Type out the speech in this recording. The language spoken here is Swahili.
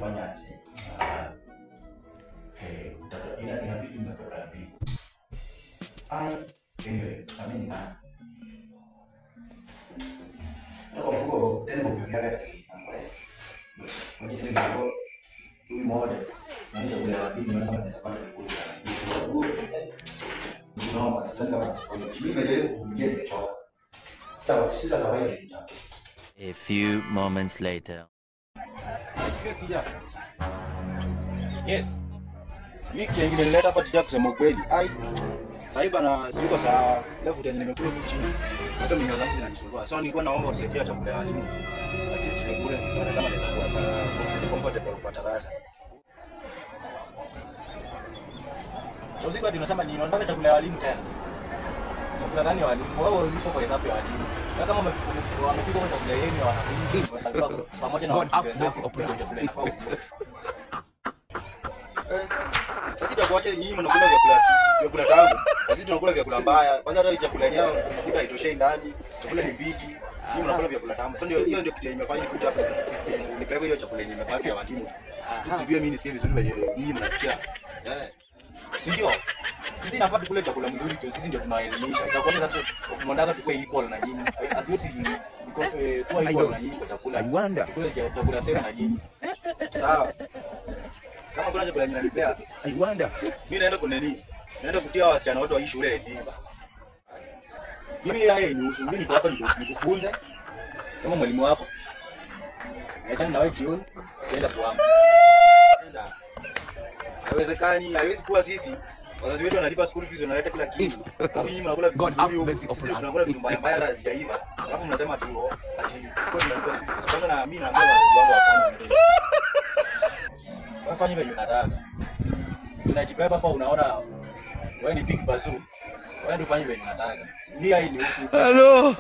fanyaje? Inabidi mtafuta bibi. Anyway, sameni na. Ndio mfuko tena kupiga si. Mmoja tena kwa huyu mmoja. Naenda kula bibi na kama nisapata kula. Ndio sasa kama mimi najaribu kuvumilia nimechoka. Sawa, sita sawa hivi. A few moments later. Yes. Mimi kingine nileta hapa tija kusema ukweli. Sasa bana siko sawa. Leo tena nimekula chini. Hata mimi zangu zinanisumbua. Sasa nilikuwa naomba unisaidie chakula ya walimu. Lakini nimekula kama nitakuwa sawa. Comfortable kwa darasa. Sasa kwa tunasema ni naomba chakula ya walimu tena. Chakula gani ya walimu? Wao ulipo kwa hesabu ya walimu. Na kama wamepika kwa chakula yenu ya wanafunzi kwa sababu pamoja na wanafunzi wenzao. Sisi tunakuacha nyinyi mnakula vyakula tangu. Sisi tunakula vyakula mbaya. Kwanza hata chakula yao mafuta haitoshei ndani. Chakula ni mbichi. Nyinyi mnakula vyakula tamu. Sasa hiyo ndio kitu imefanya kuja hapa. Nipeleke hiyo chakula yenye mabaki ya walimu. Sijui mimi nisikie vizuri nyinyi mnasikia. Sio. Sisi nafaa tukule chakula mzuri tu, sisi ndio tunaelimisha. Itakuwa sasa mwandaga tukue equal na nyinyi. Hatuwezi kwa equal na nyinyi kwa chakula. Tukule chakula sawa na nyinyi. Sawa. Kama kuna chakula ninalipea, mimi naenda kuneni. Naenda kutia wasichana wote wa shule Dimba. Mimi yeye ni mimi niko hapa nikufunze kama mwalimu wako. Naenda na wewe jioni, naenda kuamka. Nenda. Haiwezekani, haiwezi kuwa sisi. Wazazi wetu wanalipa school fees wanaleta kila kitu. Kama nyinyi mnakula vitu vizuri, sisi tunakula vitu mbaya mbaya hata sijaiva. Alafu mnasema tu ati kwa nini tunalipa school fees? Kwanza na mimi naambia wazazi wangu hapana. Wafanye vile unataka. Tunajibeba hapa unaona wewe ni big bazoo. Wewe ndio fanye vile unataka. Nia hii ni usu. Hello.